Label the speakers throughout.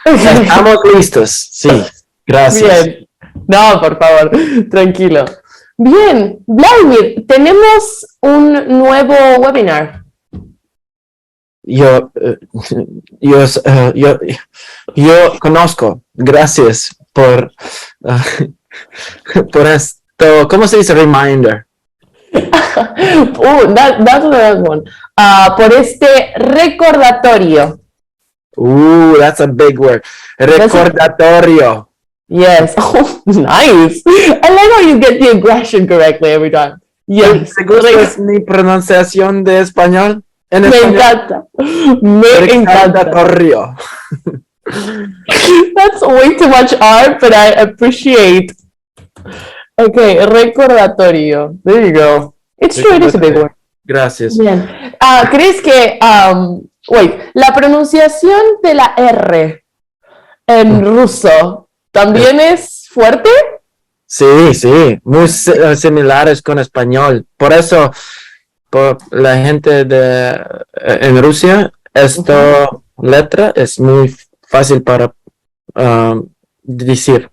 Speaker 1: Estamos listos, sí, gracias.
Speaker 2: Bien. No, por favor, tranquilo. Bien, Vladimir, tenemos un nuevo webinar.
Speaker 1: Yo, yo, yo, yo conozco, gracias por esto, ¿cómo se dice reminder?
Speaker 2: That's another one. Por este recordatorio.
Speaker 1: That's a big word. Recordatorio.
Speaker 2: Yes. Oh, nice. I like how you get the aggression correctly every time. Yes.
Speaker 1: ¿Te gusta mi pronunciación de español?
Speaker 2: Me encanta. Me encanta.
Speaker 1: Recordatorio.
Speaker 2: That's way too much art, but I appreciate. Okay, recordatorio. There you go. It's true, it is a big word.
Speaker 1: Gracias.
Speaker 2: Bien. ¿Crees que, la pronunciación de la R en ruso también es fuerte?
Speaker 1: Sí, muy similares con español. Por eso, por la gente en Rusia, esta letra es muy fácil para decir.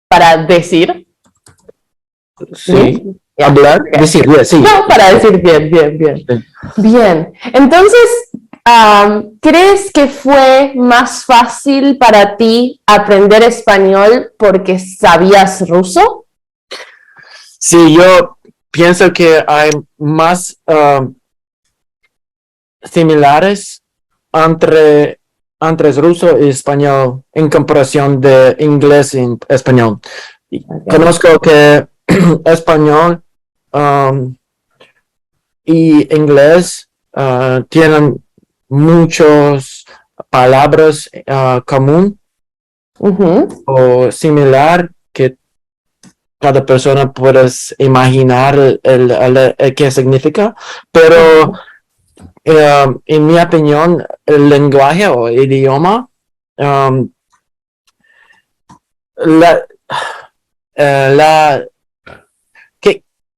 Speaker 2: ¿Para decir?
Speaker 1: Sí. Hablar, decir, sí.
Speaker 2: No, para decir bien. Sí. Bien. Entonces, ¿crees que fue más fácil para ti aprender español porque sabías ruso?
Speaker 1: Sí, yo pienso que hay más similares entre ruso y español en comparación de inglés y español. Okay. Conozco que español y inglés tienen muchas palabras común o similar que cada persona puede imaginar el qué significa, pero en mi opinión el lenguaje o idioma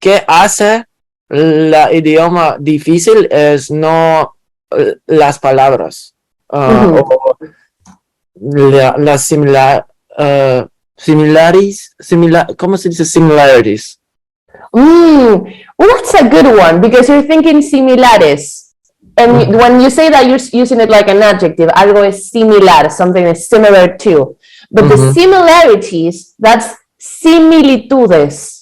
Speaker 1: ¿qué hace el idioma difícil? Es no las palabras o las ¿cómo se dice similarities?
Speaker 2: Well, that's a good one because you're thinking similares. And when you say that, you're using it like an adjective. Algo es similar, something is similar to. But the similarities, that's similitudes.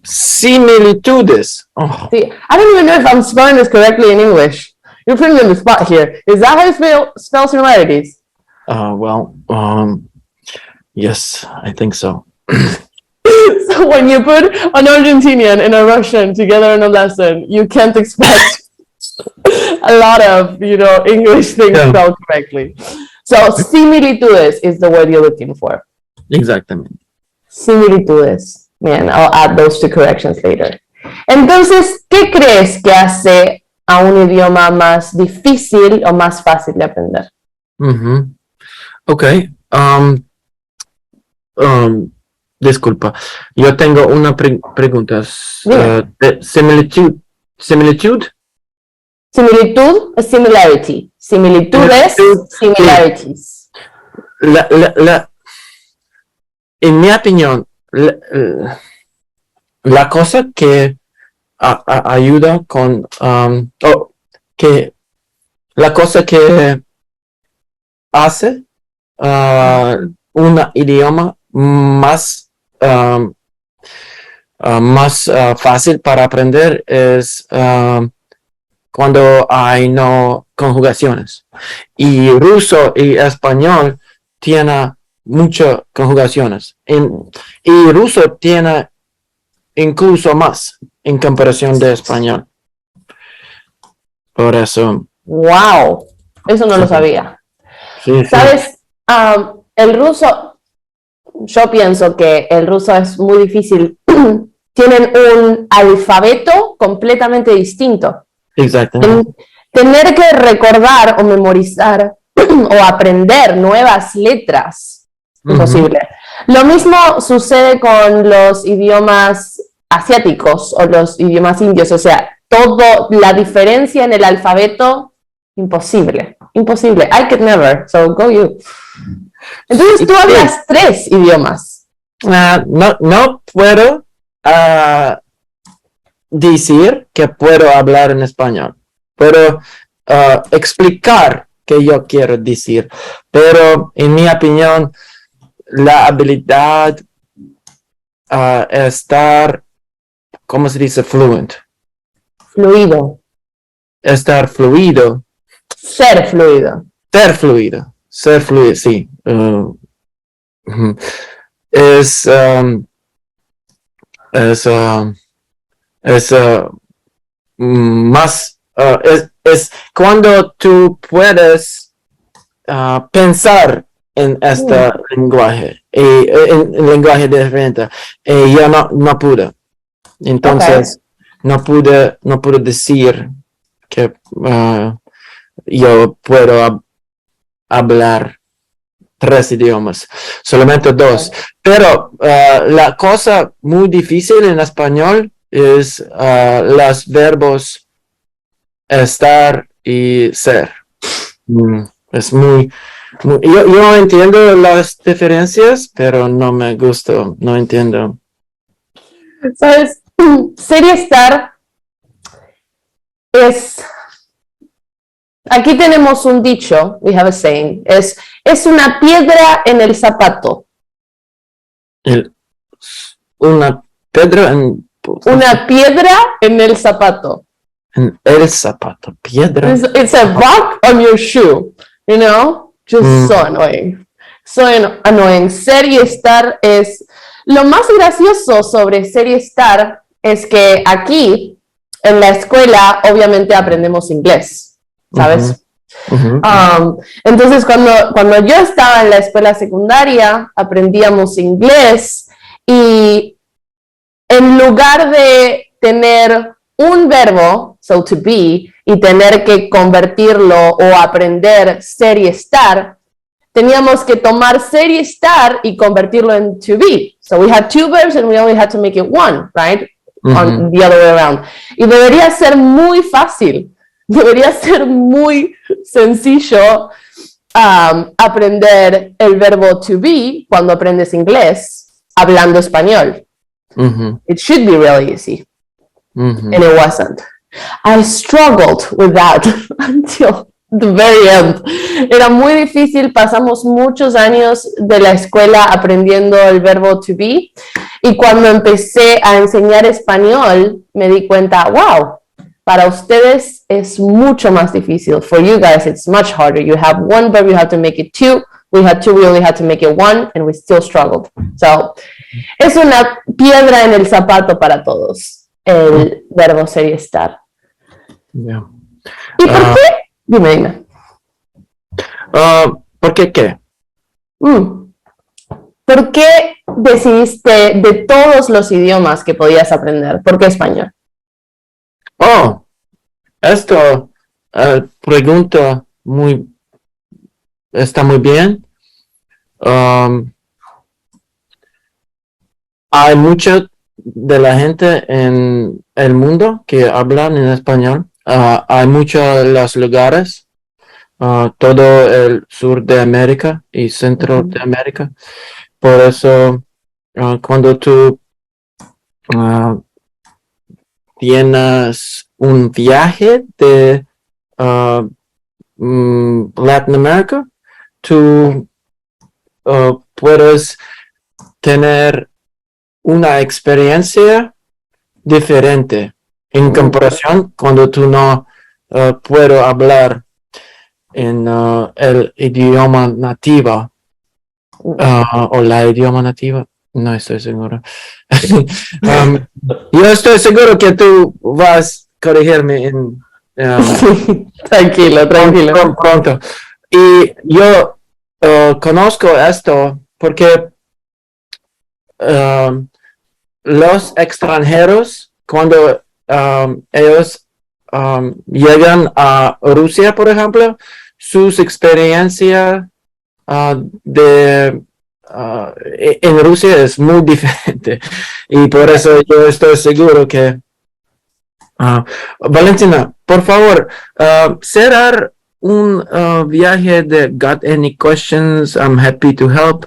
Speaker 1: Similitudes. Oh.
Speaker 2: See, I don't even know if I'm spelling this correctly in English. You're putting me on the spot here. Is that how you spell similarities?
Speaker 1: Yes, I think so.
Speaker 2: So when you put an Argentinian and a Russian together in a lesson, you can't expect a lot of, English things spelled correctly. So similitudes is the word you're looking for.
Speaker 1: Exactly.
Speaker 2: Similitudes. Man, I'll add those two corrections later. Entonces, ¿qué crees que hace a un idioma más difícil o más fácil de aprender?
Speaker 1: Okay. Disculpa, yo tengo una pregunta. Similitud.
Speaker 2: Similitud es similarity. Similitudes, similarities.
Speaker 1: En mi opinión, la cosa que ayuda con que la cosa que hace un idioma más fácil para aprender es cuando hay no conjugaciones, y ruso y español tiene muchas conjugaciones y ruso tiene incluso más en comparación de español. Por eso.
Speaker 2: Wow, eso no lo sabía.
Speaker 1: Sí.
Speaker 2: ¿Sabes? El ruso, yo pienso que el ruso es muy difícil. Tienen un alfabeto completamente distinto.
Speaker 1: Exactamente.
Speaker 2: Tener que recordar o memorizar o aprender nuevas letras, imposible. Lo mismo sucede con los idiomas asiáticos o los idiomas indios, o sea, la diferencia en el alfabeto Imposible, imposible. I could never, so go you. Entonces tú hablas 3 idiomas.
Speaker 1: No puedo decir que puedo hablar en español. Puedo explicar que yo quiero decir. Pero en mi opinión, la habilidad estar, ¿cómo se dice? Fluent.
Speaker 2: Fluido.
Speaker 1: Estar fluido.
Speaker 2: Ser fluido.
Speaker 1: Ser fluido. Ser fluido, sí. Es más, es cuando tú puedes pensar en este lenguaje, en lenguaje diferente. Yo no pude. Entonces, no pude decir que yo puedo hablar 3 idiomas, solamente 2. Pero la cosa muy difícil en español es los verbos estar y ser. Es muy yo entiendo las diferencias, pero no me gusta, no entiendo.
Speaker 2: ¿Sabes? Ser y estar es... Aquí tenemos un dicho, we have a saying, es una piedra en el zapato.
Speaker 1: Una piedra en...
Speaker 2: Una piedra en el zapato.
Speaker 1: En el zapato, piedra.
Speaker 2: It's a rock on your shoe, you know? Just so annoying. So annoying. Ser y estar es... Lo más gracioso sobre ser y estar es que aquí, en la escuela, obviamente aprendemos inglés, ¿sabes? Entonces, cuando yo estaba en la escuela secundaria, aprendíamos inglés y en lugar de tener un verbo, so to be, y tener que convertirlo o aprender ser y estar, teníamos que tomar ser y estar y convertirlo en to be. So we had 2 verbs and we only had to make it 1, right? On the other way around. Y debería ser muy fácil. Debería ser muy sencillo aprender el verbo to be cuando aprendes inglés hablando español. It should be really easy. And it wasn't. I struggled with that until the very end. Era muy difícil, pasamos muchos años de la escuela aprendiendo el verbo to be y cuando empecé a enseñar español me di cuenta, wow, para ustedes es mucho más difícil. For you guys, it's much harder. You have 1 verb, you have to make it 2. We had 2, we only had to make it 1, and we still struggled. So, es una piedra en el zapato para todos, el verbo ser y estar.
Speaker 1: Yeah.
Speaker 2: ¿Y por qué? Dime.
Speaker 1: ¿Por qué qué?
Speaker 2: ¿Por qué decidiste de todos los idiomas que podías aprender? ¿Por qué español?
Speaker 1: Esto pregunta está muy bien. Hay mucha de la gente en el mundo que hablan en español. Hay muchos los lugares, todo el sur de América y centro de América. Por eso, cuando tú tienes un viaje de Latin America, tú puedes tener una experiencia diferente en comparación cuando tú no puedo hablar en el idioma nativo o la idioma nativa. No estoy seguro. Yo estoy seguro que tú vas a corregirme en
Speaker 2: Tranquilo.
Speaker 1: pronto. Y yo conozco esto porque los extranjeros, cuando ellos llegan a Rusia, por ejemplo, sus experiencias en Rusia es muy diferente. Y por eso yo estoy seguro que Valentina, por favor, cerrar un viaje de got any questions? I'm happy to help.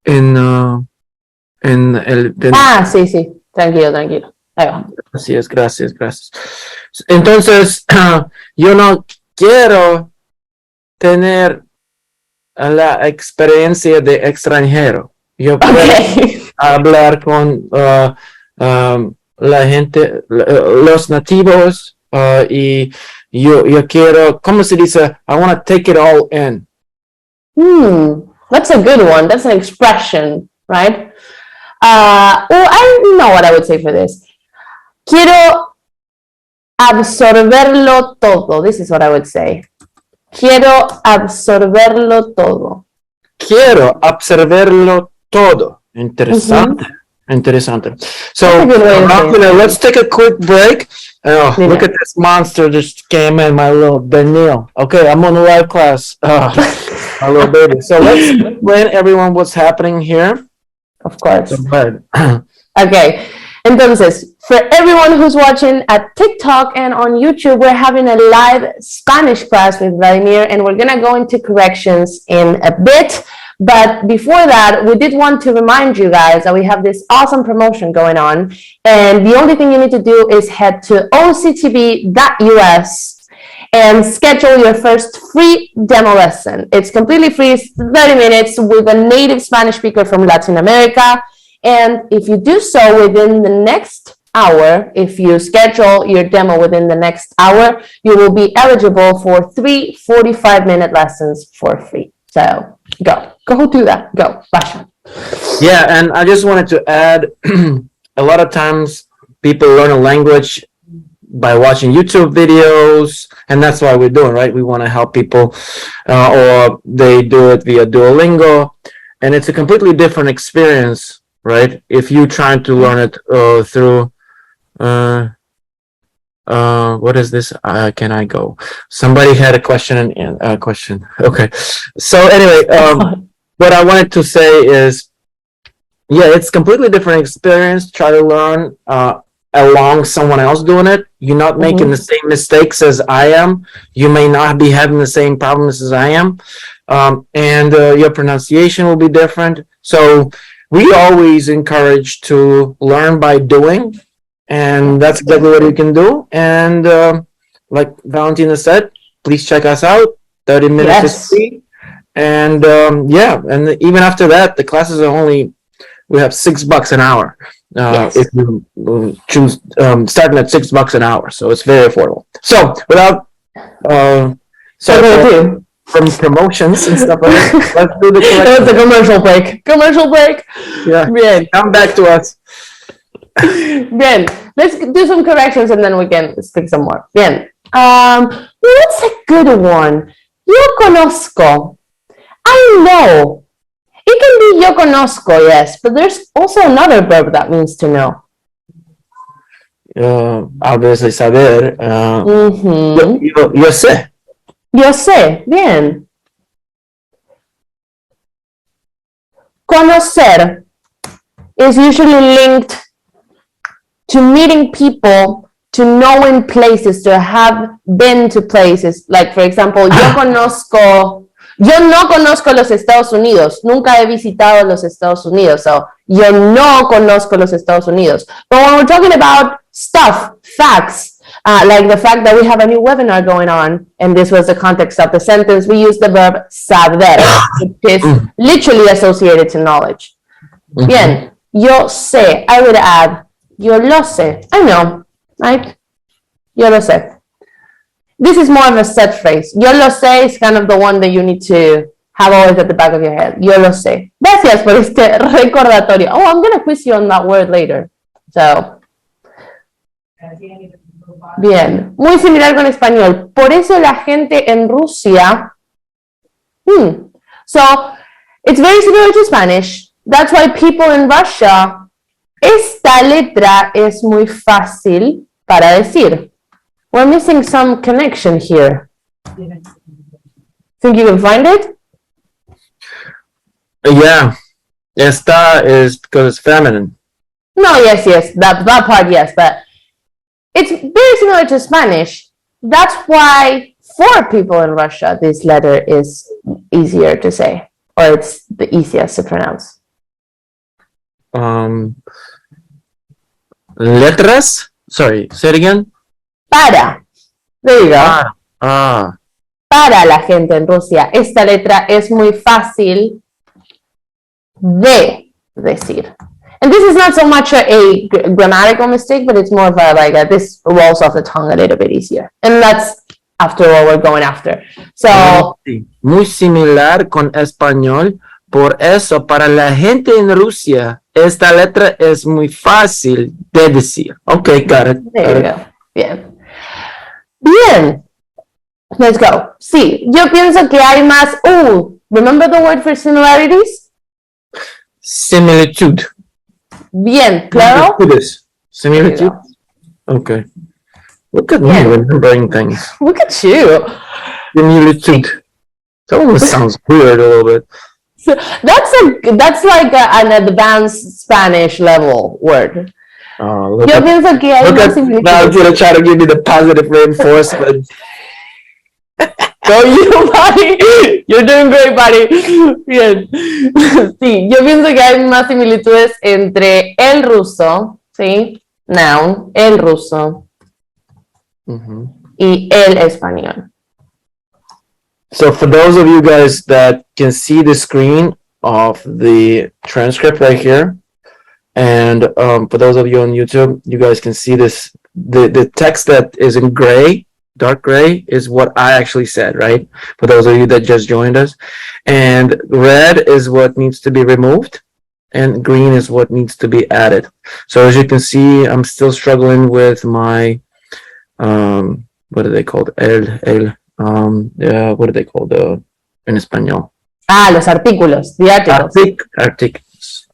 Speaker 1: En el
Speaker 2: sí, sí. Tranquilo, tranquilo. Ahí va.
Speaker 1: Gracias, gracias, gracias. Entonces, yo no quiero tener la experiencia de extranjero. Yo quiero hablar con la gente, los nativos, y yo quiero, ¿cómo se dice? I want to take it all in.
Speaker 2: That's a good one. That's an expression, right? I know what I would say for this. Quiero absorberlo todo. This is what I would say. Quiero absorberlo todo.
Speaker 1: Quiero absorberlo todo. Interesante. Interesante. So, let's take a quick break. Oh, look at this monster just came in, my little Daniel. Okay, I'm on the live class. My little baby. So let's explain everyone what's happening here.
Speaker 2: Of course.
Speaker 1: Go ahead.
Speaker 2: Okay. Entonces, for everyone who's watching at TikTok and on YouTube, we're having a live Spanish class with Vladimir, and we're going to go into corrections in a bit. But before that, we did want to remind you guys that we have this awesome promotion going on. And the only thing you need to do is head to octv.us and schedule your first free demo lesson. It's completely free, it's 30 minutes with a native Spanish speaker from Latin America. And if you do so within the next hour, if you schedule your demo within the next hour, you will be eligible for 3 45-minute lessons for free. So go do that. Go. Vaya.
Speaker 1: Yeah, and I just wanted to add, a lot of times people learn a language by watching YouTube videos, and that's why we're doing, right? We want to help people, or they do it via Duolingo, and it's a completely different experience, right? If you're trying to learn it through, what is this? Can I go? Somebody had a question and question. Okay. So anyway, what I wanted to say is, yeah, it's completely different experience. Try to learn along someone else doing it. You're not making the same mistakes as I am. You may not be having the same problems as I am. And your pronunciation will be different. So we always encourage to learn by doing. And that's exactly what you can do. And like Valentina said, please check us out. 30 minutes is free. And yeah, and even after that, the classes are only, we have $6 an hour. If you choose starting at $6 an hour. So it's very affordable. So without from promotions and stuff like that, let's do the correction.
Speaker 2: It's a commercial break. Commercial break.
Speaker 1: Yeah.
Speaker 2: Bien.
Speaker 1: Come back to us.
Speaker 2: Bien. Let's do some corrections and then we can speak some more. Bien. What's a good one? Yo conozco. I know. It can be yo conozco, yes, but there's also another verb that means to know.
Speaker 1: Obviously saber. Yo sé.
Speaker 2: Yo sé. Bien. Conocer is usually linked to meeting people, to knowing places, to have been to places. Like, for example, yo no conozco los Estados Unidos. Nunca he visitado los Estados Unidos. So, yo no conozco los Estados Unidos. But when we're talking about stuff, facts, like the fact that we have a new webinar going on, and this was the context of the sentence, we use the verb saber, which is literally associated to knowledge. Bien, yo sé. I would add, yo lo sé. I know, right? Yo lo sé. This is more of a set phrase. Yo lo sé is kind of the one that you need to have always at the back of your head. Yo lo sé. Gracias por este recordatorio. Oh, I'm going to quiz you on that word later. So, bien. Muy similar con español. Por eso la gente en Rusia. So, it's very similar to Spanish. That's why people in Russia, esta letra es muy fácil para decir. We're missing some connection here. Think you can find it?
Speaker 1: Yeah. Esta is because it's feminine.
Speaker 2: No, yes. That part, yes. But it's very similar to Spanish. That's why for people in Russia, this letter is easier to say, or it's the easiest to pronounce?
Speaker 1: Letras? Sorry, say it again.
Speaker 2: Para. There you go. Para la gente en Rusia, esta letra es muy fácil de decir. And this is not so much a grammatical mistake, but it's more of this rolls off the tongue a little bit easier. And that's after all we're going after. So,
Speaker 1: muy similar con español. Por eso, para la gente en Rusia, esta letra es muy fácil de decir. Okay, got it.
Speaker 2: There you go. Bien. Bien. Let's go. Sí, yo pienso que hay más. Remember the word for similarities?
Speaker 1: Similitude.
Speaker 2: Bien, claro.
Speaker 1: Similitude. Okay. Look at me remembering things.
Speaker 2: Look at you.
Speaker 1: Similitude. That almost sounds weird a little bit.
Speaker 2: So that's like an advanced Spanish level word. Yo pienso que hay más similitudes.
Speaker 1: Now I'm gonna try to give you the positive reinforcement.
Speaker 2: Go you, buddy. You're doing great, buddy. Bien. Sí, yo pienso que hay más similitudes entre el ruso, ¿sí? Noun, el ruso, y el español.
Speaker 1: So for those of you guys that can see the screen of the transcript right here, and for those of you on YouTube, you guys can see this, the text that is in gray, dark gray, is what I actually said, right? For those of you that just joined us. And red is what needs to be removed, and green is what needs to be added. So as you can see, I'm still struggling with my, what are they called? What are they called in Español?
Speaker 2: Los artículos, the articles.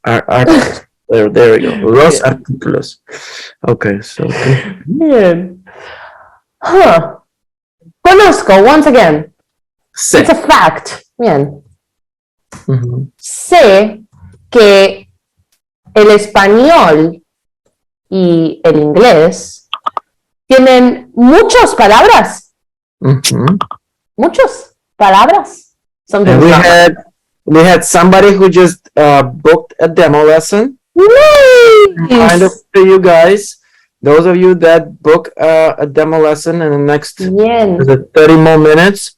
Speaker 1: Articles. There we go. Los artículos. Okay, so.
Speaker 2: Bien. Conozco, once again.
Speaker 1: Sé.
Speaker 2: It's a fact. Bien. Sé que el español y el inglés tienen muchas palabras. Muchas palabras.
Speaker 1: And we had somebody who just booked a demo lesson.
Speaker 2: Nice.
Speaker 1: Kind of to you guys, those of you that book a demo lesson in the next 30 more minutes,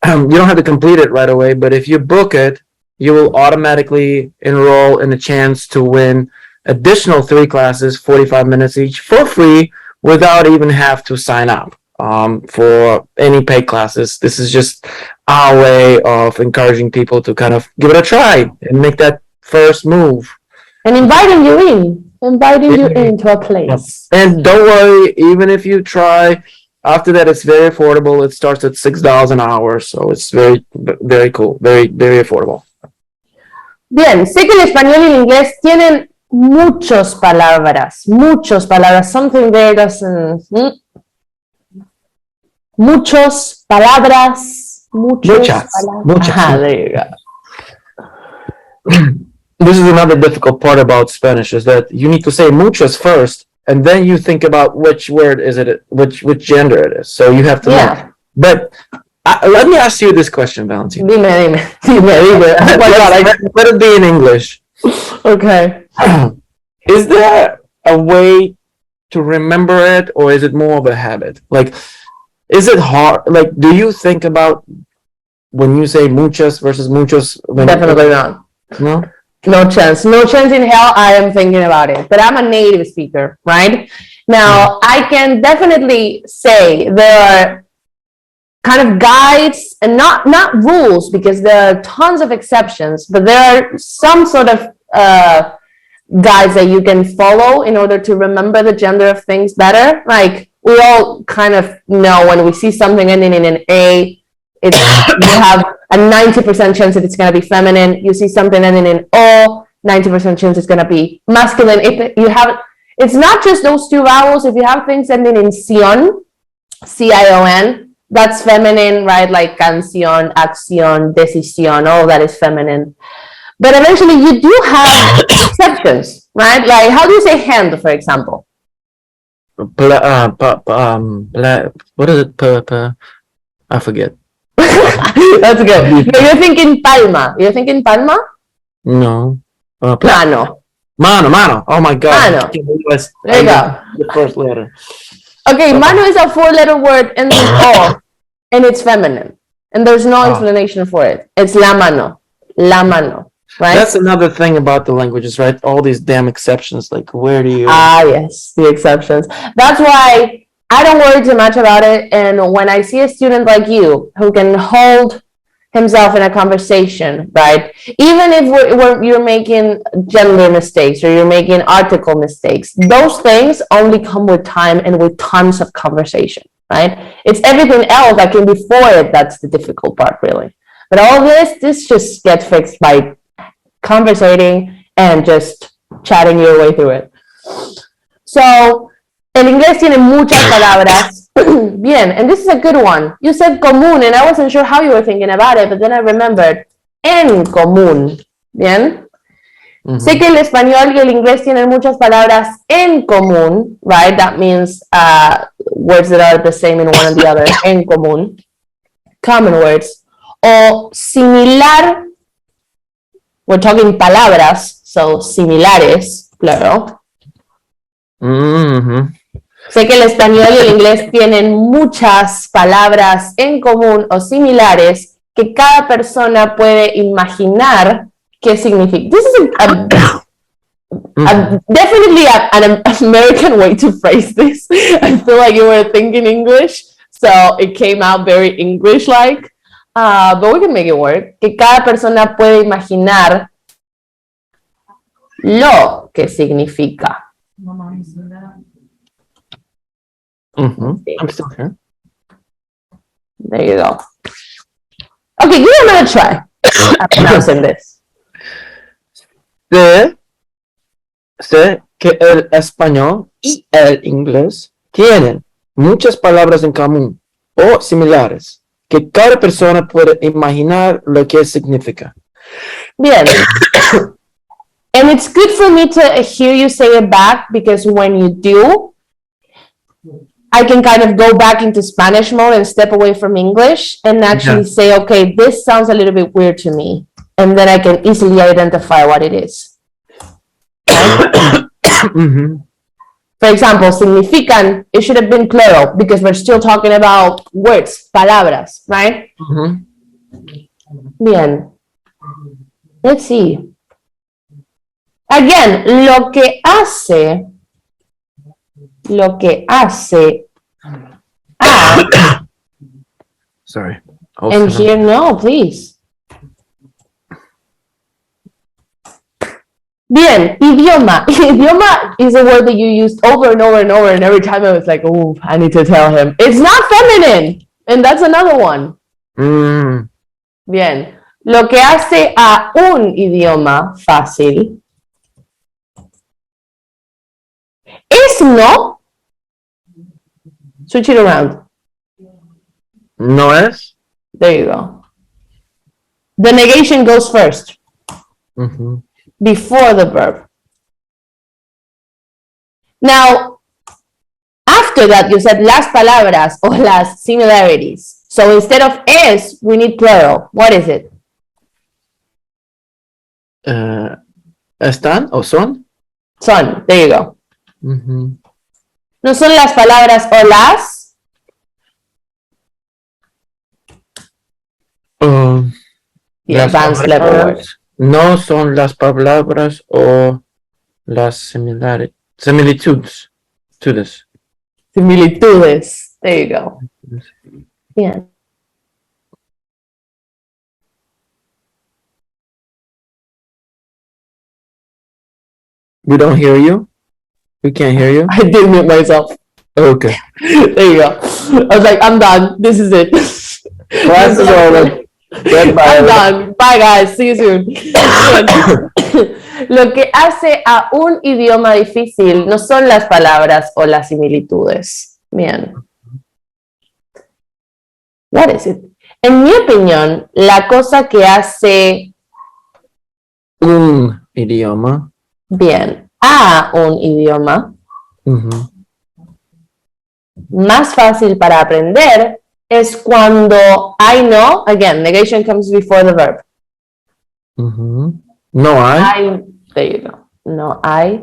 Speaker 1: you don't have to complete it right away, but if you book it, you will automatically enroll in a chance to win additional 3 classes, 45 minutes each, for free, without even have to sign up for any paid classes. This is just our way of encouraging people to kind of give it a try and make that first move.
Speaker 2: And inviting you into a place.
Speaker 1: And don't worry, even if you try, after that it's very affordable. It starts at $6 an hour, so it's very, very cool, very, very affordable.
Speaker 2: Bien, sé que el español y el inglés tienen muchas palabras, something there doesn't... Muchas palabras. There you go.
Speaker 1: This is another difficult part about Spanish, is that you need to say muchos first, and then you think about which word is it, which gender it is. So you have to know. But let me ask you this question, Valentina.
Speaker 2: Dime.
Speaker 1: Oh my God, let it be in English.
Speaker 2: Okay.
Speaker 1: Is there a way to remember it, or is it more of a habit? Like, is it hard? Like, do you think about when you say muchas versus muchos?
Speaker 2: Definitely not.
Speaker 1: No?
Speaker 2: No chance in hell I am thinking about it. But I'm a native speaker, right? Now, I can definitely say there are kind of guides, and not rules, because there are tons of exceptions, but there are some sort of guides that you can follow in order to remember the gender of things better. Like, we all kind of know when we see something ending in an A, you have a 90% chance that it's going to be feminine. You see something ending in O, 90% chance it's going to be masculine. It's not just those 2 vowels. If you have things ending in sion, C-I-O-N, that's feminine, right? Like canción, acción, decisión, all that is feminine. But eventually you do have exceptions, right? Like, how do you say hand, for example?
Speaker 1: What is it? I forget.
Speaker 2: That's good. No, you're thinking palma. You're thinking palma?
Speaker 1: No.
Speaker 2: Mano.
Speaker 1: Mano. Oh my God.
Speaker 2: Mano.
Speaker 1: There
Speaker 2: you go.
Speaker 1: The first letter.
Speaker 2: Okay, mano is a 4-letter word ending O, and it's feminine. And there's no explanation for it. It's la mano. La mano. Right?
Speaker 1: That's another thing about the languages, right? All these damn exceptions. Like, where do you...
Speaker 2: Yes, the exceptions. That's why I don't worry too much about it. And when I see a student like you who can hold himself in a conversation, right? Even if you're making gender mistakes or you're making article mistakes, those things only come with time and with tons of conversation, right? It's everything else that came before it that's the difficult part, really. But all this just gets fixed by conversating and just chatting your way through it. So, el inglés tiene muchas palabras. Bien, and this is a good one. You said común, and I wasn't sure how you were thinking about it, but then I remembered. En común. Bien. Sé que el español y el inglés tienen muchas palabras en común, right? That means words that are the same in one and the other. En común. Common words. O similar. We're talking palabras, so similares, plural. Sé que el español y el inglés tienen muchas palabras en común o similares que cada persona puede imaginar qué significa. This is definitely an American way to phrase this. I feel like you were thinking English, so it came out very English-like. But we can make it work. Que cada persona puede imaginar lo que significa.
Speaker 1: I'm still here.
Speaker 2: There you go. Okay, give it another try. I'm pronouncing this.
Speaker 1: Sé que el español y el inglés tienen muchas palabras en común o similares que cada persona puede imaginar lo que significa.
Speaker 2: Bien. And it's good for me to hear you say it back, because when you do, I can kind of go back into Spanish mode and step away from English and actually say, okay, this sounds a little bit weird to me. And then I can easily identify what it is. Right? For example, significan, it should have been plural because we're still talking about words, palabras, right? Bien. Let's see. Again, lo que hace
Speaker 1: Sorry.
Speaker 2: And here, no, please. Bien, idioma. Idioma is a word that you used over and over and over, and every time I was like, oh, I need to tell him. It's not feminine, and that's another one. Bien. Lo que hace a un idioma fácil es no. Switch it around.
Speaker 1: No es?
Speaker 2: There you go. The negation goes first. Before the verb. Now, after that, you said las palabras o las similarities. So instead of es, we need plural. What is it?
Speaker 1: ¿Están o son?
Speaker 2: Son. There you go. No son las palabras o las. The advanced level words.
Speaker 1: No son las palabras o las similitudes.
Speaker 2: Similitudes. There you go. Yeah.
Speaker 1: We don't hear you? We can't hear you?
Speaker 2: I did mute myself.
Speaker 1: Okay.
Speaker 2: There you go. I was like, I'm done. This is it.
Speaker 1: Class is over. Goodbye.
Speaker 2: I'm done. Bye, guys. See you soon. Lo que hace a un idioma difícil no son las palabras o las similitudes. Bien. What is it? En mi opinión, la cosa que hace
Speaker 1: un idioma.
Speaker 2: Bien. A un idioma más fácil para aprender es cuando I know, again, negation comes before the verb.
Speaker 1: No hay.
Speaker 2: There you go. No hay.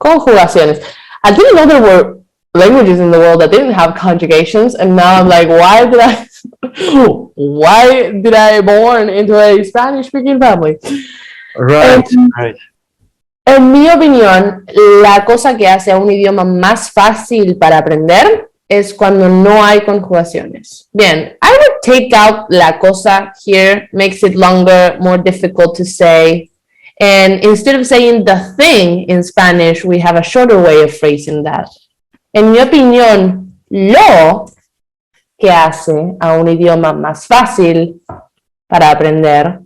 Speaker 2: Conjugaciones. I didn't know there were languages in the world that didn't have conjugations, and now I'm like, why did I born into a Spanish-speaking family?
Speaker 1: Right.
Speaker 2: En mi opinión, la cosa que hace a un idioma más fácil para aprender es cuando no hay conjugaciones. Bien, I would take out la cosa here, makes it longer, more difficult to say. And instead of saying the thing in Spanish, we have a shorter way of phrasing that. En mi opinión, lo que hace a un idioma más fácil para aprender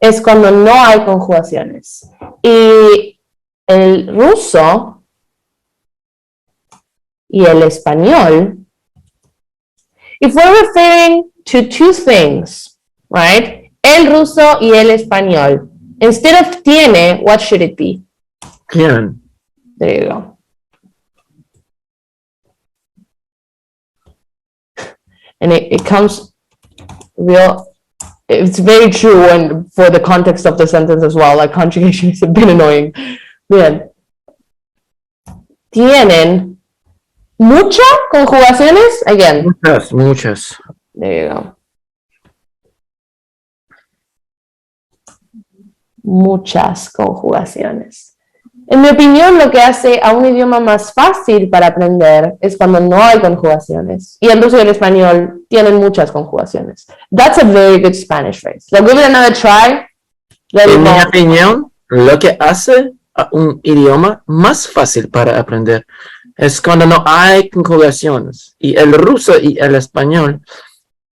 Speaker 2: es cuando no hay conjugaciones. Y el ruso y el español, if we're referring to two things, right? El ruso y el español. Instead of tiene, what should it be?
Speaker 1: Tienen.
Speaker 2: There you go. And it comes real. It's very true when for the context of the sentence as well. Like conjugation is a bit annoying. Bien. Tienen muchas conjugaciones. Again.
Speaker 1: Muchas.
Speaker 2: There you go. Muchas conjugaciones. En mi opinión, lo que hace a un idioma más fácil para aprender es cuando no hay conjugaciones. Y el ruso y el español tienen muchas conjugaciones. That's a very good Spanish phrase. So give it another try.
Speaker 1: En mi opinión, lo que hace a un idioma más fácil para aprender es cuando no hay conjugaciones. Y el ruso y el español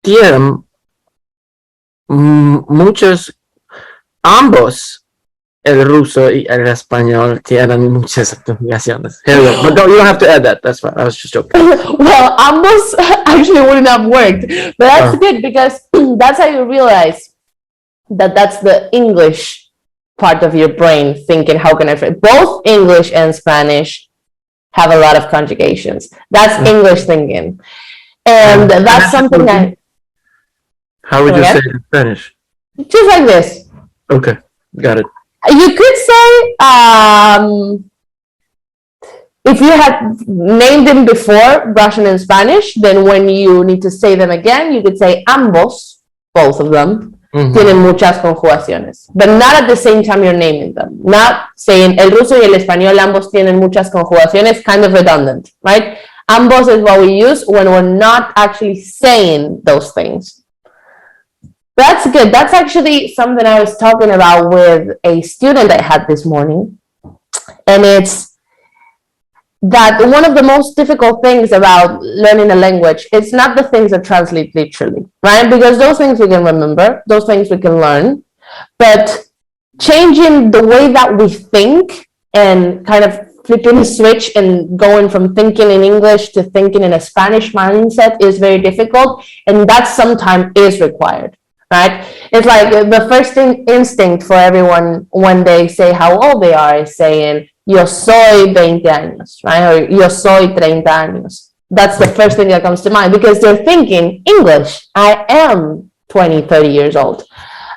Speaker 1: tienen muchas, ambos. El ruso y el español tienen muchas conjugaciones. Here we go. But you don't have to add that. That's fine. I was just joking.
Speaker 2: Well, ambos actually wouldn't have worked. But that's good because that's how you realize that that's the English part of your brain thinking, how can I fit? Both English and Spanish have a lot of conjugations. That's English thinking. And that's something that...
Speaker 1: How would you say it in Spanish?
Speaker 2: Just like this.
Speaker 1: Okay, got it.
Speaker 2: You could say, if you had named them before, Russian and Spanish, then when you need to say them again, you could say ambos, both of them, tienen muchas conjugaciones. But not at the same time you're naming them. Not saying el ruso y el español ambos tienen muchas conjugaciones, kind of redundant, right? Ambos is what we use when we're not actually saying those things. That's good. That's actually something I was talking about with a student I had this morning. And it's that one of the most difficult things about learning a language, it's not the things that translate literally, right? Because those things we can remember, those things we can learn. But changing the way that we think and kind of flipping a switch and going from thinking in English to thinking in a Spanish mindset is very difficult. And that sometimes is required. Right? It's like the first instinct for everyone when they say how old they are is saying, yo soy 20 años, right? Or yo soy 30 años. That's the first thing that comes to mind because they're thinking English. I am 20, 30 years old.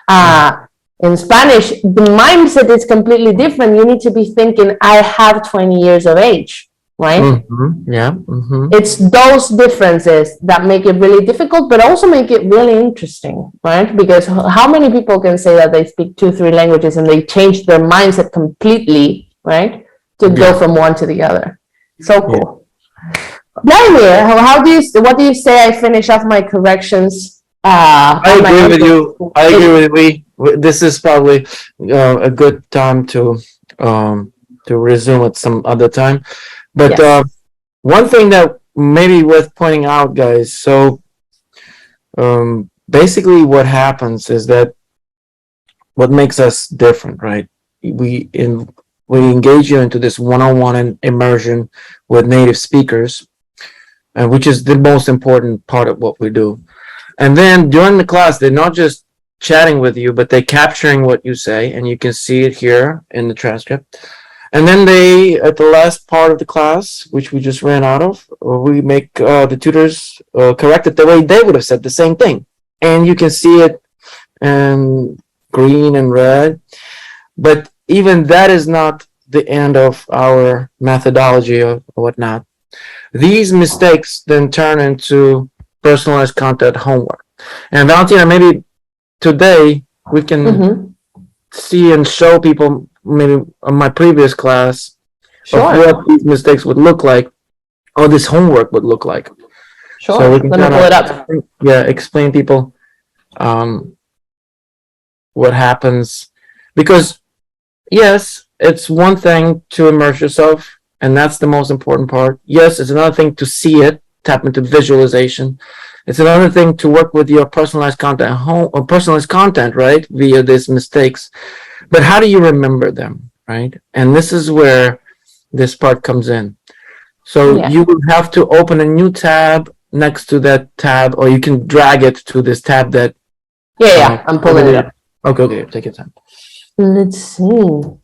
Speaker 2: In Spanish, the mindset is completely different. You need to be thinking, I have 20 years of age. Right?
Speaker 1: Yeah.
Speaker 2: It's those differences that make it really difficult, but also make it really interesting, right? Because how many people can say that they speak 2-3 languages and they change their mindset completely, right? To go from one to the other. So cool. Vladimir, what do you say I finish off my corrections?
Speaker 1: I agree with you. I agree with you. This is probably a good time to resume at some other time. But one thing that maybe worth pointing out, guys, so basically what happens is that what makes us different, right? We engage you into this one-on-one immersion with native speakers, which is the most important part of what we do. And then during the class, they're not just chatting with you, but they're capturing what you say, and you can see it here in the transcript. And then they, at the last part of the class, which we just ran out of, we make the tutors correct it the way they would have said the same thing. And you can see it in green and red. But even that is not the end of our methodology or whatnot. These mistakes then turn into personalized content homework. And Valentina, maybe today we can see and show people maybe on my previous class of what these mistakes would look like, or this homework would look like.
Speaker 2: Sure.
Speaker 1: So we can
Speaker 2: Let me pull it up.
Speaker 1: Explain people what happens, because yes, it's one thing to immerse yourself, and that's the most important part. Yes, it's another thing to see it, tap into visualization. It's another thing to work with your personalized content right, via these mistakes. But how do you remember them, right? And this is where this part comes in. So you will have to open a new tab next to that tab, or you can drag it to this tab that.
Speaker 2: I'm pulling it up.
Speaker 1: Okay, take your time.
Speaker 2: Let's see. Going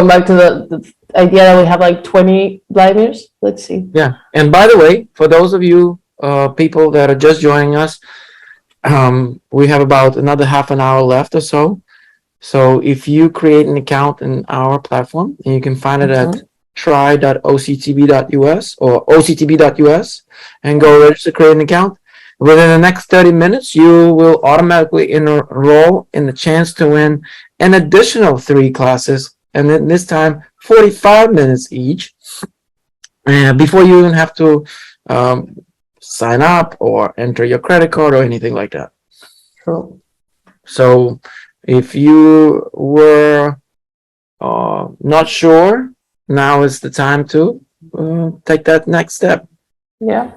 Speaker 2: back to the idea that we have like 20 blinders. Let's see.
Speaker 1: Yeah, and by the way, for those of you people that are just joining us, we have about another half an hour left or so. So if you create an account in our platform, and you can find it at try.octb.us or octb.us, and go register, create an account. Within the next 30 minutes, you will automatically enroll in the chance to win an additional 3 classes, and then this time 45 minutes each, before you even have to sign up or enter your credit card or anything like that.
Speaker 2: Cool.
Speaker 1: So if you were not sure, now is the time to take that next step.
Speaker 2: Yeah.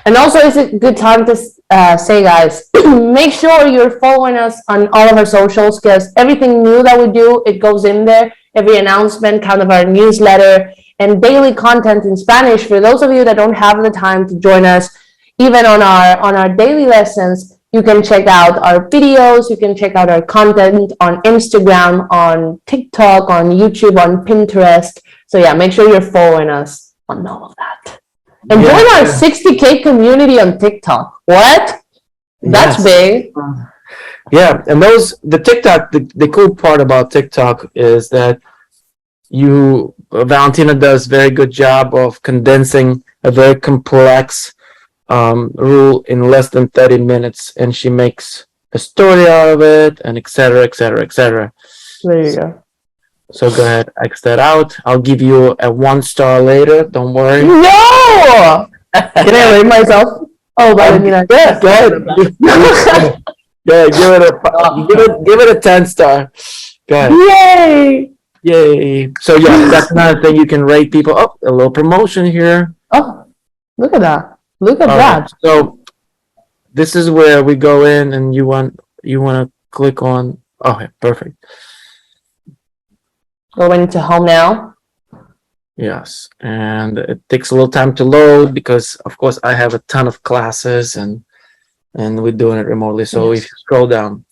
Speaker 2: And also, it's a good time to say, guys, make sure you're following us on all of our socials, because everything new that we do, it goes in there. Every announcement, kind of our newsletter, and daily content in Spanish. For those of you that don't have the time to join us, even on our daily lessons, you can check out our videos, you can check out our content on Instagram, on TikTok, on YouTube, on Pinterest. So yeah, make sure you're following us on all of that. And join our 60K community on TikTok. What? That's big.
Speaker 1: Yeah, and the TikTok, the cool part about TikTok is that Valentina does a very good job of condensing a very complex rule in less than 30 minutes, and she makes a story out of it, and etc.
Speaker 2: There you go.
Speaker 1: So go ahead, X that out. I'll give you a 1-star later. Don't worry.
Speaker 2: No! Can I rate myself? Oh, Valentina.
Speaker 1: Yeah, go ahead. Give it a 10-star. Go ahead. Yay! So yeah, that's another thing you can rate people. Oh, a little promotion here.
Speaker 2: Oh, look at that. Look at that.
Speaker 1: So this is where we go in, and you want to click on. Okay, perfect.
Speaker 2: Going into home now.
Speaker 1: Yes, and it takes a little time to load because, of course, I have a ton of classes, and we're doing it remotely. So if you scroll down,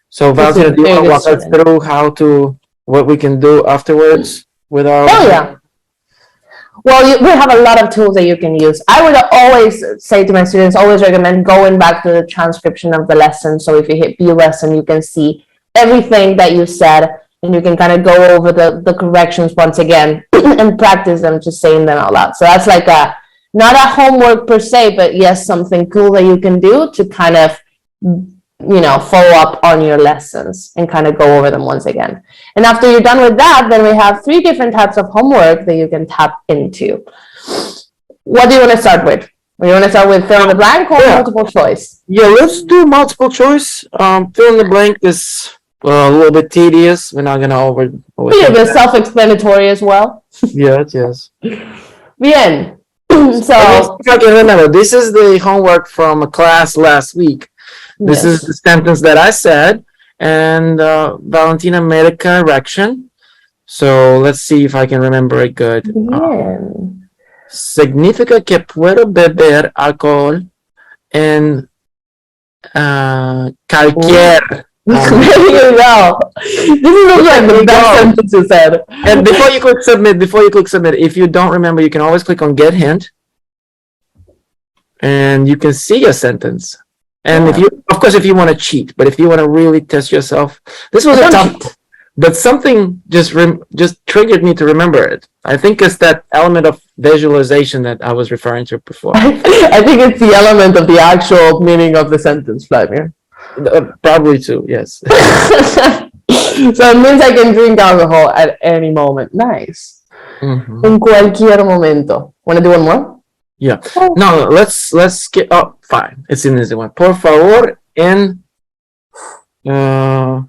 Speaker 1: so Valentina, do you want to walk us through what we can do afterwards with our?
Speaker 2: Oh yeah. Well, we have a lot of tools that you can use. I would always say to my students, always recommend going back to the transcription of the lesson. So if you hit view lesson, you can see everything that you said, and you can kind of go over the corrections once again and practice them, just saying them out loud. So that's like not a homework per se, but yes, something cool that you can do to kind of, follow up on your lessons and kind of go over them once again. And after you're done with that, then we have 3 different types of homework that you can tap into. What do you want to start with? Do you want to start with fill in the blank or multiple choice?
Speaker 1: Yeah, let's do multiple choice. Fill in the blank is a little bit tedious. We're not gonna over.
Speaker 2: Yeah, but self-explanatory as well.
Speaker 1: Yes.
Speaker 2: Bien. So
Speaker 1: if I can remember, this is the homework from a class last week. This is the sentence that I said, and Valentina made a correction. So let's see if I can remember it good. Significa que puedo beber alcohol en cualquier
Speaker 2: There you go. This is like the best sentence you said.
Speaker 1: And before you click submit, if you don't remember, you can always click on get hint. And you can see a sentence. And if you, of course, if you want to cheat, but if you want to really test yourself, this was a tough, but something just triggered me to remember it. I think it's that element of visualization that I was referring to before.
Speaker 2: I think it's the element of the actual meaning of the sentence, Vladimir.
Speaker 1: Probably too, yes.
Speaker 2: So it means I can drink alcohol at any moment. Nice.
Speaker 1: Mm-hmm.
Speaker 2: En cualquier momento. Want to do one more?
Speaker 1: Yeah. No, let's get. Oh, fine. It's an easy one. Por favor, en la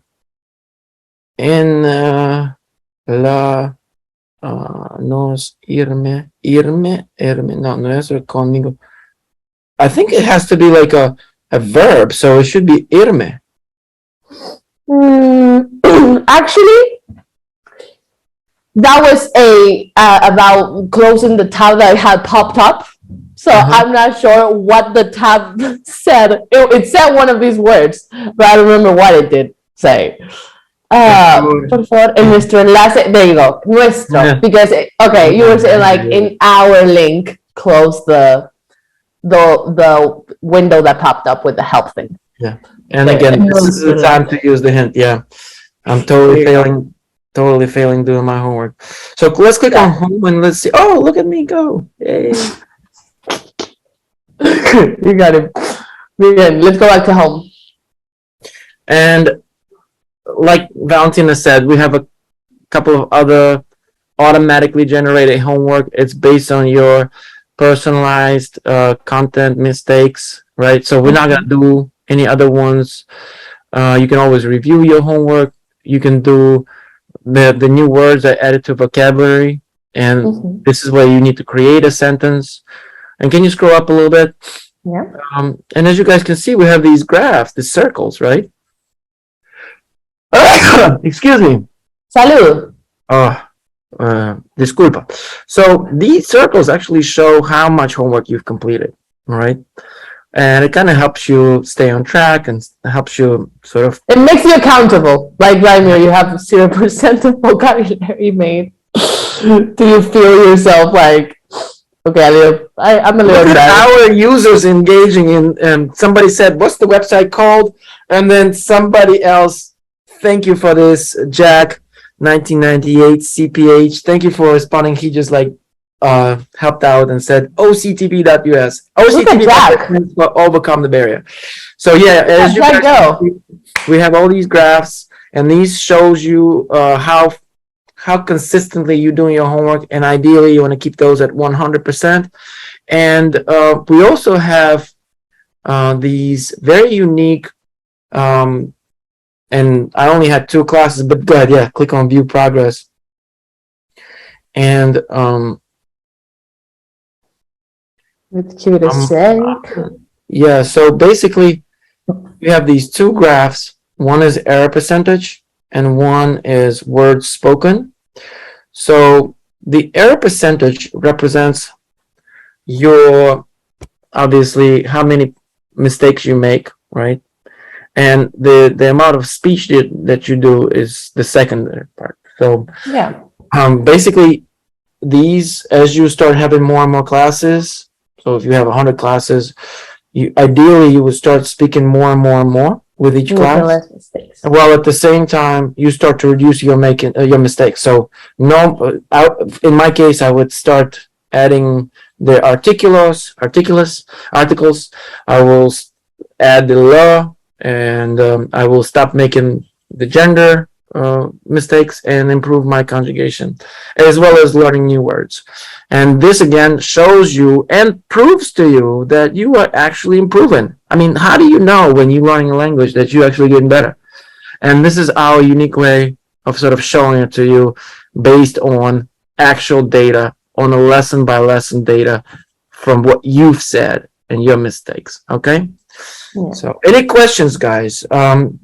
Speaker 1: nos irme. No es conmigo. I think it has to be like a verb, so it should be irme.
Speaker 2: Actually, that was about closing the tab that I had popped up. So I'm not sure what the tab said. It said one of these words, but I don't remember what it did say. Por favor, en nuestro enlace, there you go, nuestro, because you were saying like in our link, close the window that popped up with the help thing.
Speaker 1: Yeah, and again, this is the time to use the hint. Yeah, I'm totally failing doing my homework. So let's click on home and let's see. Oh, look at me go! Yay!
Speaker 2: You got it. Let's go back to home.
Speaker 1: And like Valentina said, we have a couple of other automatically generated homework. It's based on your personalized content mistakes, right? So we're not gonna do any other ones. You can always review your homework. You can do the new words I added to vocabulary, and this is where you need to create a sentence. And can you scroll up a little bit?
Speaker 2: Yeah.
Speaker 1: And as you guys can see, we have these graphs, these circles, right? Excuse me.
Speaker 2: Salud.
Speaker 1: Disculpa. So these circles actually show how much homework you've completed, right? And it kind of helps you stay on track and helps you sort of...
Speaker 2: It makes you accountable. Like Vladimir, you have 0% of vocabulary made. Do you feel yourself like, okay, I'm a little
Speaker 1: Look at our users engaging in, somebody said, what's the website called? And then somebody else, thank you for this, Jack, 1998 CPH. Thank you for responding. He just like helped out and said OCTP.us. OCTP will overcome the barrier. So yeah, as you guys see, we have all these graphs, and these shows you how consistently you're doing your homework, and ideally you want to keep those at 100%. And we also have these very unique, and I only had 2 classes, but go ahead, yeah, click on view progress. And
Speaker 2: let's give it a sec.
Speaker 1: Yeah, so basically we have these 2 graphs. One is error percentage and one is words spoken. So the error percentage represents your, obviously, how many mistakes you make, right? And the amount of speech that you do is the secondary part. So
Speaker 2: yeah,
Speaker 1: basically these, as you start having more and more classes, so if you have 100 classes, ideally you would start speaking more and more and more with each class.
Speaker 2: Less mistakes.
Speaker 1: While at the same time you start to reduce your mistakes. So in my case, I would start adding the articles. I will add the law, and I will stop making the gender mistakes and improve my conjugation, as well as learning new words. And this again shows you and proves to you that you are actually improving. I mean, how do you know when you're learning a language that you're actually getting better? And this is our unique way of sort of showing it to you based on actual data, on a lesson by lesson data from what you've said and your mistakes. Okay? Yeah. So any questions, guys?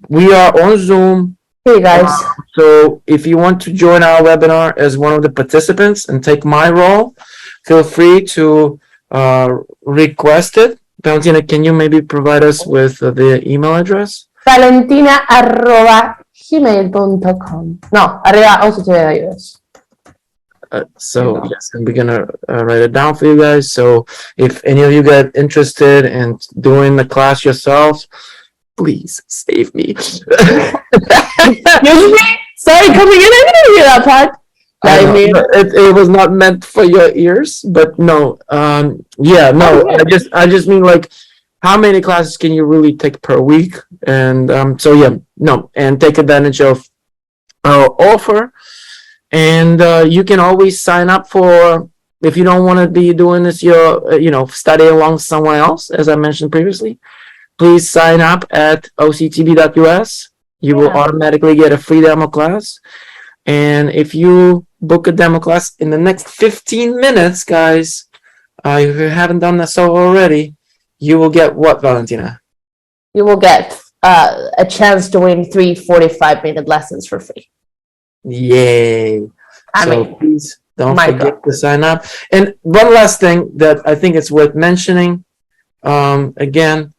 Speaker 1: We are on Zoom.
Speaker 2: Hey guys.
Speaker 1: So if you want to join our webinar as one of the participants and take my role, feel free to request it. Valentina, can you maybe provide us with the email address?
Speaker 2: Valentina@gmail.com. No, arriba 11
Speaker 1: So yes, and we're gonna write it down for you guys. So if any of you get interested in doing the class yourselves, please save me.
Speaker 2: Excuse me? Sorry, coming in. I didn't hear that part.
Speaker 1: It was not meant for your ears, but no. Yeah, no. I just mean like, how many classes can you really take per week? And so yeah, no, and take advantage of our offer. And you can always sign up for, if you don't want to be doing this, study along someone else, as I mentioned previously. Please sign up at octb.us. You will automatically get a free demo class. And if you book a demo class in the next 15 minutes, guys, if you haven't done that so already, you will get what, Valentina?
Speaker 2: You will get a chance to win 3 45-minute lessons for free.
Speaker 1: Yay. Please don't forget to sign up. And one last thing that I think it's worth mentioning, again,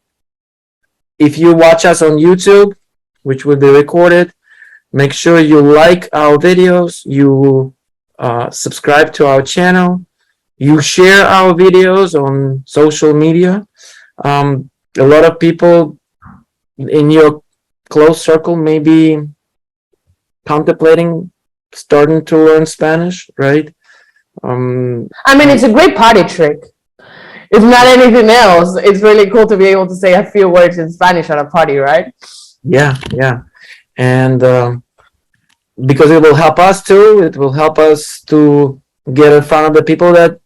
Speaker 1: if you watch us on YouTube, which will be recorded, make sure you like our videos, you subscribe to our channel, you share our videos on social media. A lot of people in your close circle may be contemplating starting to learn Spanish, right?
Speaker 2: It's a great party trick. If not anything else, it's really cool to be able to say a few words in Spanish at a party, right?
Speaker 1: Yeah. And because it will help us too. It will help us to get in front of the people that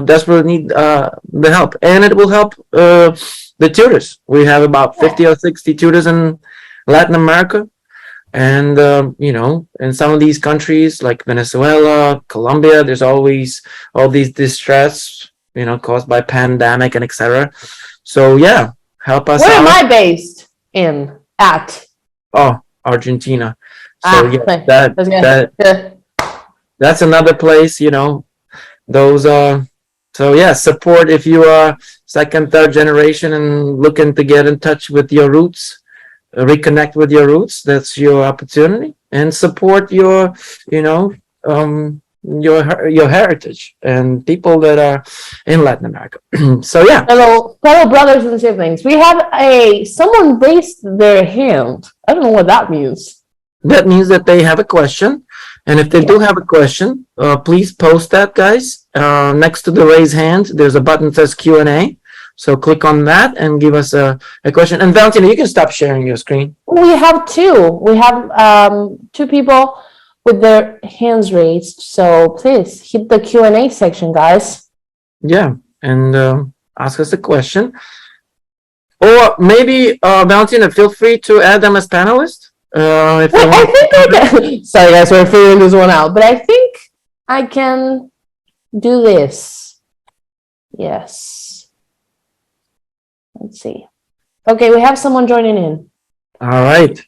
Speaker 1: desperately need the help, and it will help the tutors. We have about 50 or 60 tutors in Latin America. And, in some of these countries like Venezuela, Colombia, there's always all these distress, caused by pandemic and etc. So, yeah, help us out.
Speaker 2: Where am I based in? At?
Speaker 1: Oh, Argentina. So, that's another place, those so, yeah, support if you are second, third generation and looking to get in touch with your roots. Reconnect with your roots. That's your opportunity, and support your heritage and people that are in Latin America. So yeah,
Speaker 2: fellow brothers and siblings, we have someone raised their hand. I don't know what that means.
Speaker 1: That means that they have a question, and if they do have a question, please post that, guys. Next to the raise hand, there's a button that says Q&A. So click on that and give us a question. And Valentina, you can stop sharing your screen.
Speaker 2: We have two. We have 2 people with their hands raised. So please hit the Q&A section, guys.
Speaker 1: Yeah, and ask us a question. Or maybe, Valentina, feel free to add them as panelists.
Speaker 2: I think sorry, guys, we're figuring this one out. But I think I can do this. Yes. Let's see. Okay, we have someone joining in.
Speaker 1: All right.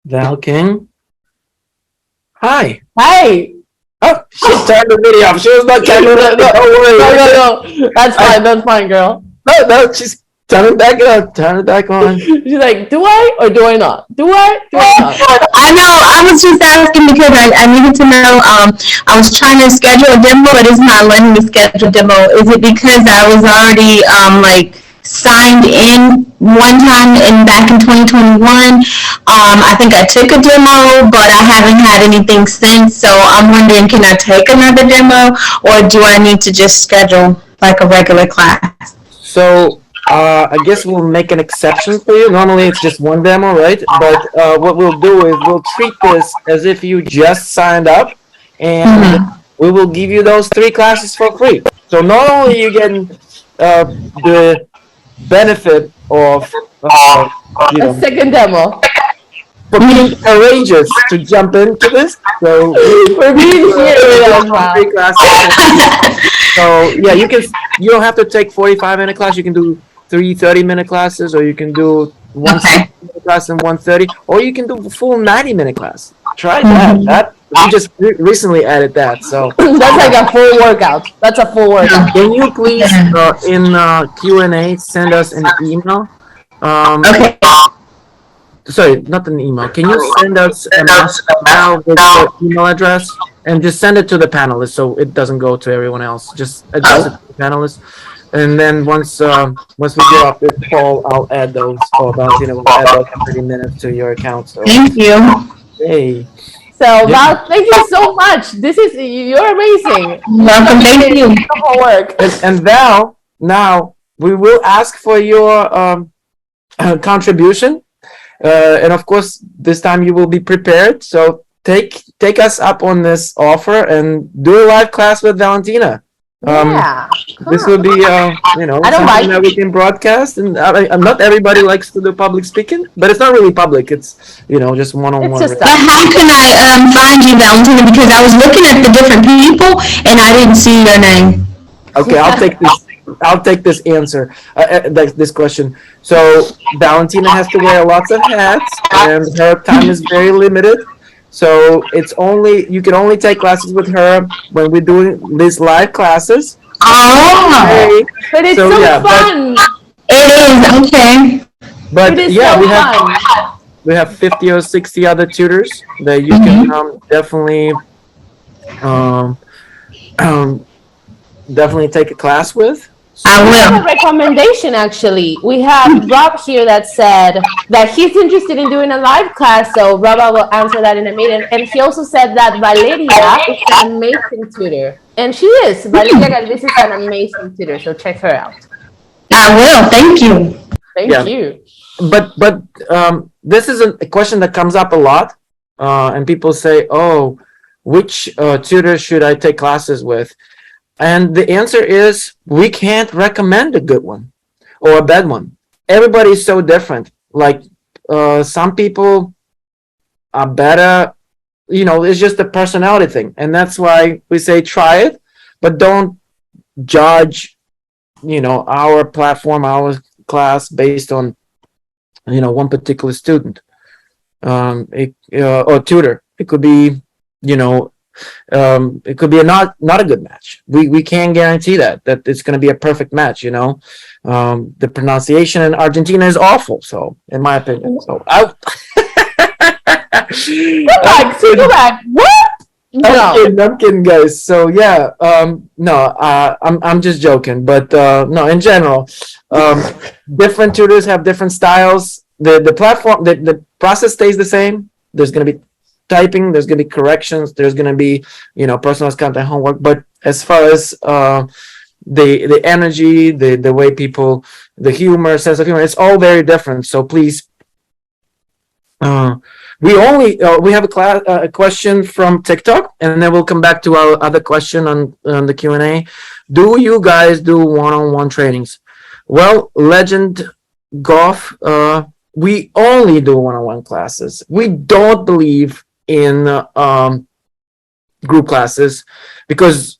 Speaker 1: Val King. Hi.
Speaker 2: Hi.
Speaker 1: Oh, she turned the video off. She was not trying to.
Speaker 2: No. That's fine. That's fine, girl.
Speaker 1: No. She's turning it back on. Turn it back on.
Speaker 2: She's like, do I or do I not? Do I? Do I not?
Speaker 3: I know. I was just asking because I needed to know. I was trying to schedule a demo, but it's not letting me schedule a demo. Is it because I was already signed in one time back in 2021? I think I took a demo, but I haven't had anything since. So I'm wondering, can I take another demo, or do I need to just schedule like a regular class?
Speaker 1: So I guess we'll make an exception for you. Normally it's just one demo, right? But what we'll do is we'll treat this as if you just signed up, and we will give you those 3 classes for free. So not only are you getting the benefit of
Speaker 2: a second demo
Speaker 1: for being courageous to jump into this. So
Speaker 2: we're being serious.
Speaker 1: So yeah, you don't have to take 45-minute class. You can do 3 30-minute classes, or you can do 1 60-minute class and 130, or you can do a full 90-minute class. Try that. We just recently added that, so
Speaker 2: that's like a full workout. That's a full workout.
Speaker 1: Can you please in Q&A send us an email? sorry, not an email. Can you send us a message now with your email address and just send it to the panelists so it doesn't go to everyone else. Just address it to the panelists, and then once we get off this call, I'll add those. Or Valentina will add those 30 minutes to your account. So
Speaker 3: Thank you.
Speaker 1: hey,
Speaker 2: So,
Speaker 1: Yeah.
Speaker 2: Val, thank you so much. You're amazing.
Speaker 3: Welcome. Thank you.
Speaker 2: Work.
Speaker 1: and Val, now we will ask for your contribution, and of course, this time you will be prepared. So take us up on this offer and do a live class with Valentina.
Speaker 2: Yeah.
Speaker 1: This will be,
Speaker 2: I don't
Speaker 1: something
Speaker 2: like
Speaker 1: that we can broadcast, and not everybody likes to do public speaking, but it's not really public. It's just one-on-one.
Speaker 2: It's just
Speaker 3: But how can I find you, Valentina? Because I was looking at the different people and I didn't see your name.
Speaker 1: Okay, I'll take this. I'll take this answer. This question. So Valentina has to wear lots of hats, and her time is very limited. So you can only take classes with her when we're doing these live classes.
Speaker 3: Oh,
Speaker 1: Hey,
Speaker 2: But it's
Speaker 1: So,
Speaker 2: so
Speaker 1: yeah,
Speaker 2: fun.
Speaker 3: it is. Okay.
Speaker 1: but
Speaker 2: It is
Speaker 1: yeah,
Speaker 2: so fun.
Speaker 1: we have 50 or 60 other tutors that you can definitely um, definitely take a class with.
Speaker 3: I
Speaker 2: We have a
Speaker 3: will.
Speaker 2: recommendation actually. We have Rob here that said that he's interested in doing a live class, so Rob will answer that in a minute. And he also said that Valeria is an amazing tutor. And she is. Valeria Galvez is an amazing tutor, so check her out.
Speaker 3: I will. Thank you.
Speaker 2: Thank
Speaker 1: Yeah.
Speaker 2: you.
Speaker 1: But this is a question that comes up a lot, and people say, "Oh, which tutor should I take classes with?" And the answer is we can't recommend a good one or a bad one. Everybody's so different. Like some people are better, it's just a personality thing. And that's why we say try it, but don't judge, our platform, our class based on, one particular student or tutor. It could be, it could be not a good match. We can't guarantee that it's going to be a perfect match. The pronunciation in Argentina is awful. So, in my opinion, so I.
Speaker 2: Go back. What? No.
Speaker 1: I'm kidding, guys. So yeah, no, I'm just joking. But no, in general, different tutors have different styles. The platform, the process stays the same. There's going to be typing, there's going to be corrections, there's going to be personalized content, homework, but as far as the energy, the way people, the humor, sense of humor, it's all very different. So please, we have a question from TikTok, and then we'll come back to our other question on the Q&A. Do you guys do one-on-one trainings? Well, Legend Golf, we only do one-on-one classes. We don't believe in group classes, because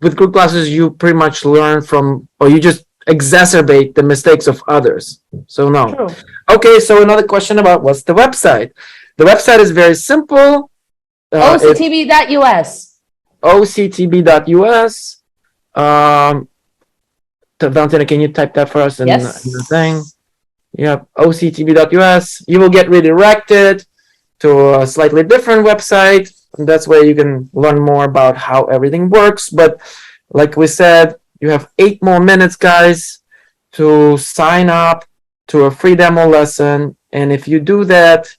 Speaker 1: with group classes you pretty much learn from, or you just exacerbate the mistakes of others. So no.
Speaker 2: True.
Speaker 1: Okay, so another question about what's the website. The website is very simple.
Speaker 2: OCTV.us.
Speaker 1: OCTV.us. Valentina, can you type that for us in the thing? Yep, OCTV.us. You will get redirected to a slightly different website, and that's where you can learn more about how everything works. But like we said, you have 8 more minutes, guys, to sign up to a free demo lesson. And if you do that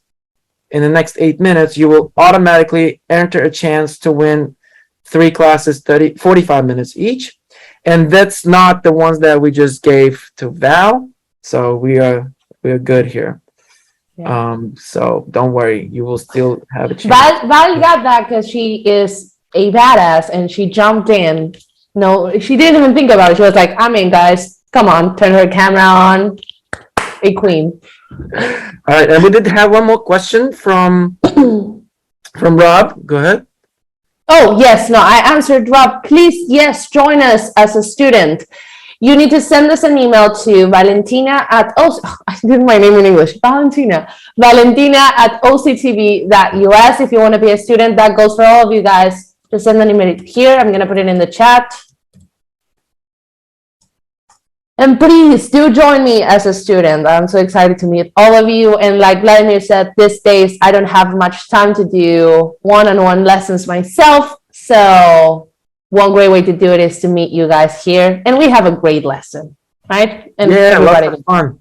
Speaker 1: in the next 8 minutes, you will automatically enter a chance to win 3 classes, 45 minutes each. And that's not the ones that we just gave to Val. So we are good here. Yeah. So don't worry, you will still have a chance.
Speaker 2: Val got that because she is a badass and she jumped in. No, she didn't even think about it. She was like, I'm in, guys. Come on, turn her camera on. A queen.
Speaker 1: All right, and we did have one more question from Rob. Go ahead.
Speaker 2: Oh, yes. No, I answered Rob. Please, yes, join us as a student. You need to send us an email to Valentina at, I did my name in English, Valentina at octv.us. If you want to be a student, that goes for all of you guys. Just send an email here. I'm going to put it in the chat. And please do join me as a student. I'm so excited to meet all of you. And like Vladimir said, these days I don't have much time to do one-on-one lessons myself. So one great way to do it is to meet you guys here. And we have a great lesson, right? And
Speaker 1: yeah, lots of fun.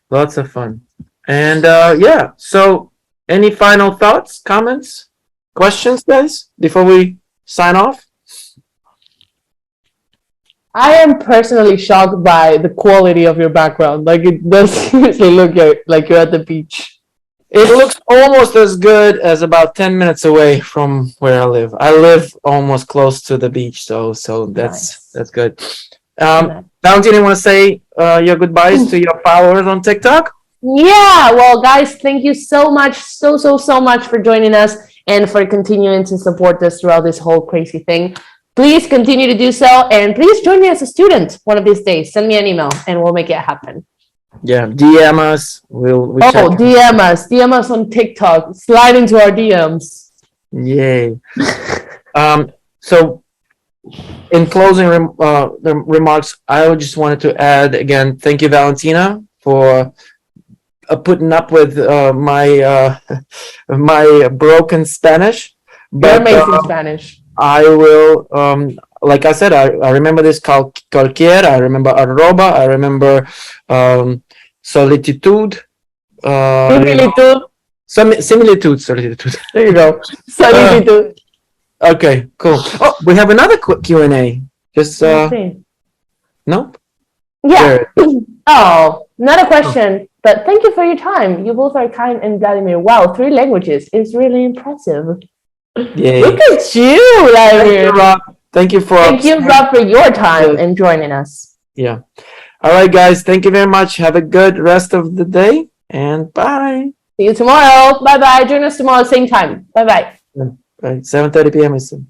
Speaker 1: Lots of fun. And yeah, so any final thoughts, comments, questions, guys, before we sign off?
Speaker 2: I am personally shocked by the quality of your background. Like, it does seriously look like you're at the beach.
Speaker 1: It looks almost as good as about 10 minutes away from where I live. I live almost close to the beach, so that's good. Valentina, you want to say your goodbyes to your followers on TikTok?
Speaker 2: Yeah, well, guys, thank you so much, so much for joining us and for continuing to support us throughout this whole crazy thing. Please continue to do so, and please join me as a student one of these days. Send me an email, and we'll make it happen.
Speaker 1: Yeah, DM us.
Speaker 2: DM us on TikTok. Slide into our DMs.
Speaker 1: Yay. So, in closing remarks, I just wanted to add again, thank you, Valentina, for putting up with my my broken Spanish.
Speaker 2: You're amazing Spanish.
Speaker 1: I will, like I said, I remember this cualquier, I remember arroba, I remember solitude. Similitude.
Speaker 2: There you go. Solitude.
Speaker 1: Okay, cool. Oh, we have another quick Q&A. Just, no?
Speaker 2: Yeah. Oh, not a question, but thank you for your time. You both are kind and Vladimir. Wow, 3 languages is really impressive.
Speaker 1: Yay.
Speaker 2: Look at you, Vladimir.
Speaker 1: Thank you,
Speaker 2: Rob, for your time and joining us.
Speaker 1: Yeah. All right, guys. Thank you very much. Have a good rest of the day, and bye.
Speaker 2: See you tomorrow. Bye-bye. Join us tomorrow, same time. Bye-bye.
Speaker 1: Bye. 7:30 p.m. Eastern.